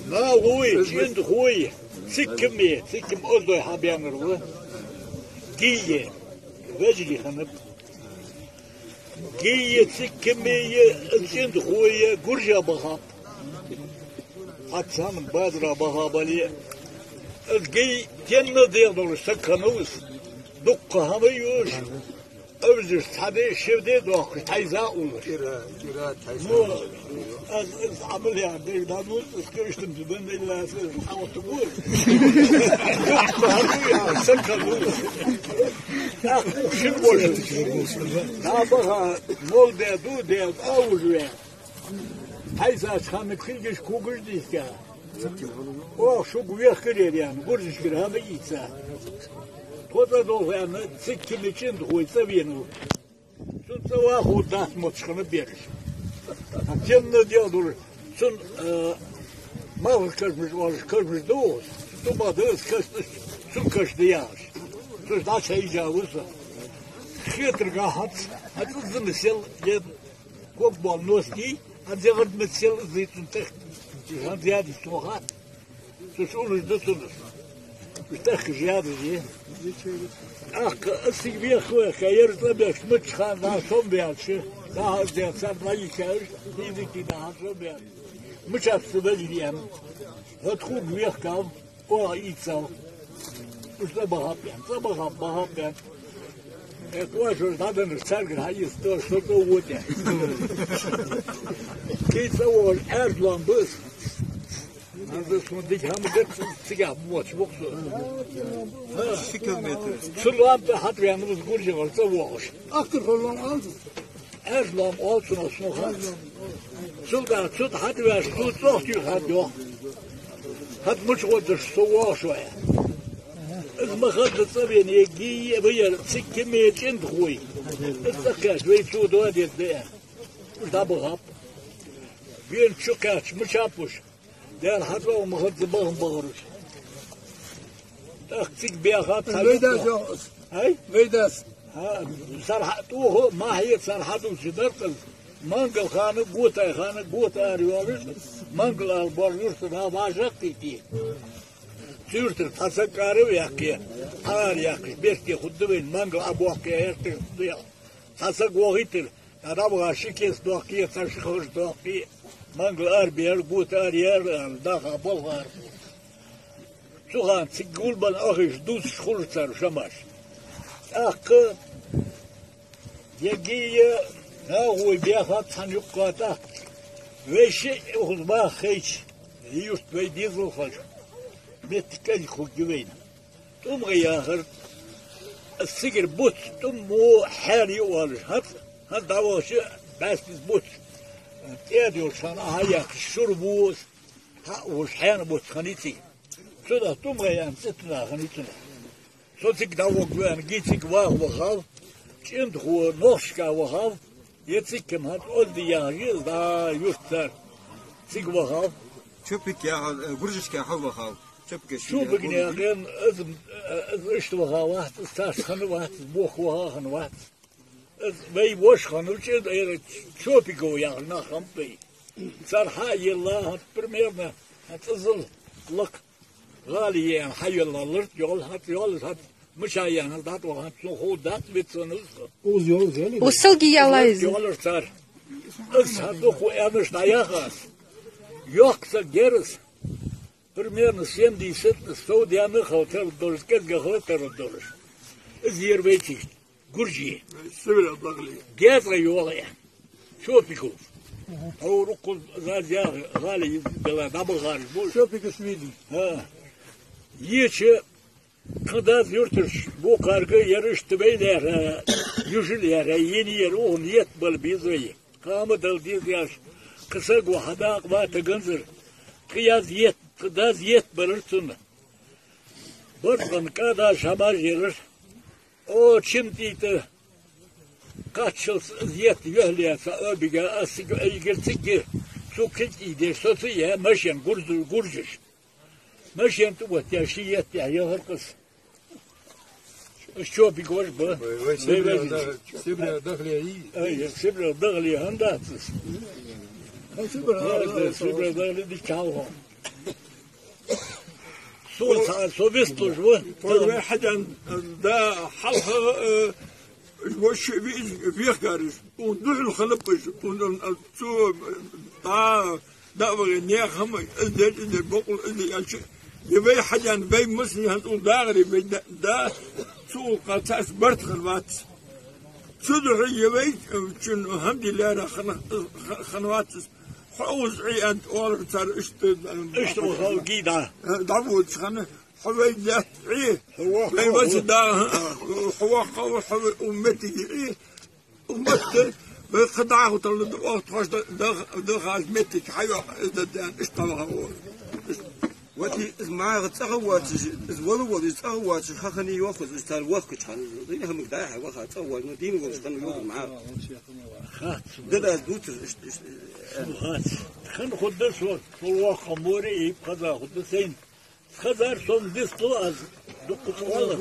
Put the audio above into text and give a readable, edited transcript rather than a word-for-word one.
لا هوي جند هوي سكمي سكم أرضي حبيان الروح جية وجلي خنب جية سكمي جند هوي جرجا بخاب حتى من بادرة بخابلي الجي جنة ديالو سكنوس دقة هم يوش أبزر هذا شفتي دوخ تايزا أول كرا تايزا مو از عمل يعني دانوس اسكرشتم تبين إلا أو تقول هذا سكنوس أخو شبوش نابها مول ده دو ده أول وين تايزا خان كلش كوجر ديسكا أو شو قوي خير يعني برجش كده هذا يتسا تودا دو يعني سكين için هو سبينه شو سوا هو ده متشخن بيرش جنة ديالو شن ما كرمش دوس تو ما دوس كاش شو كاش دياش شو ده شيء جاوزه خير قاعد هذا المثل جد كوب بالنوسكي هذا غير مثل زيتون تخ هذا هذه السوغات شو ده بتاخ زيادة دي أسيق بيه خوي خير طبيعش متخان ناسهم بيالش ده زياد سان راي كاش دي كده ناسهم بيال مش أفسد ليهم هتخو بيه كام أو يتساو مش ده بهاب يعني كواش هذا نسترجع هاي ستور شو وده كيف سووا أرض بس هذا صندوق هم ده سجى موش بوكسو. 2 kilometre. شلون أنت حط يعني بتقول جوال سواش. Achter falan aldı. Erdoğan olsun olsun. Şurada şut hadi ver şut çok diyor hadi yok. Hadi مش قدر سواش شوية. إذا خدت صبي يجي بير سكمية عند خوي. السكاش بيتشو دوادي ده. ده بغاب. بين شكاش مش أبوش. ده حتى وما خدت بهم بغرش. تأخذك بياخد. Veydas yok. هاي؟ Veydas. ها صرحتوه ما هي صرحته شدرت منقل خانق قوتا ريورش منقل البرجوش تنا باجقتي تي سيرت تسكارو ياكي هار ياكي بيرتي خدوين منقل ابوكي يرتي خديا تسك وغيتر انا بغا شيكيس دوكي تشخوش دوكي منقل اربير قوتا ريال داخل بلغار سوغان تقول بل اخيش دوس شخور صار شماش أخ يجي هو بياخد حنيقاته وشيء وما خيش يوست بيديزو خش بتكلي خجوين ثم غياخر السجر بوت ثم حالي والش هاد دعوة بس بوت تيادي وشانا هيا الشربوس وش حيان بوت خنيتي شو ثم غيان ستنا خنيتنا صوتك دعوة جوان جيتك وخاف كنت هو نوشكا وخاف يتسكم هاد أولدي ياجي دا يفتر سيك وخاف Çöpük ya, Gürcüske hava hav. Çöpük شو بقني أغين إذن إشت وخا واحد استاش خانو واحد بوخ وخا خانو واحد بي بوش خانو چند إيرا شو بيقو ياغنا خام بي صار حي الله هات برميرنا هات إزل لك غالي يعني حي الله لرت يول هات مش يعني هات وهات نخو دات بيتسنوز Uz yol değil mi? Usul giyalayız. يول صار إز هاتوخو إعمش ناياخاس يوكسا جيرس примерно 70-100 дяны халтер дорож кезга халтер дорож إز يربيتي гуржи Sıvıra bağlı. جازا يوغيا شو بيكوف أو رقل غازيا غالي بلا دبل غالي بول Çöpük ismiydi. Ha. Yeçe kadar yurtış bu kargı yarıştı beyler yüzül yere yeni yer o niyet bal bizveyi kamı dal diz yaş kısa gu hadak va tıgınzır kıyaz yet kıdaz yet barırsın barkan kada şamar yerir o çimtiydi kaç yıl yet yühliyasa öbige asık eygirtik ki su kiti sosu ya maşen gurjuş ماشي انت وتاشية يا هرقص Що бігош бо? Сибра дохлі. Ай, сибра догли гандатс. Сибра догли дичало. So bist du schon. واحد ده حلقة وش بيخرج ونروح الخلبش ونسو ده بغنيا خم اللي بقول اللي أشي يبي حاجة بي مسلم هنقول داغري ده سوق قطاس برت خلوات سدح يبي شنو الحمد لله خنوات حوز عيان أول صار اشتغل خو جيدا. دعوت خنا حوي لا عيه ما بس دا حواقه وحوي أمتي عيه أمتي بخدعه وطلع وقت ده خاز متي حيو ده اشتغل وتي معاه تسوات زولو تسوات خخني يوقف استال وقت كان دينها مقداح وقت تسوات دين وقت كان يوقف معاه ده دوت خات خن خد صوت فوا خموري قضا خد سين خزر صوم دستو از دقة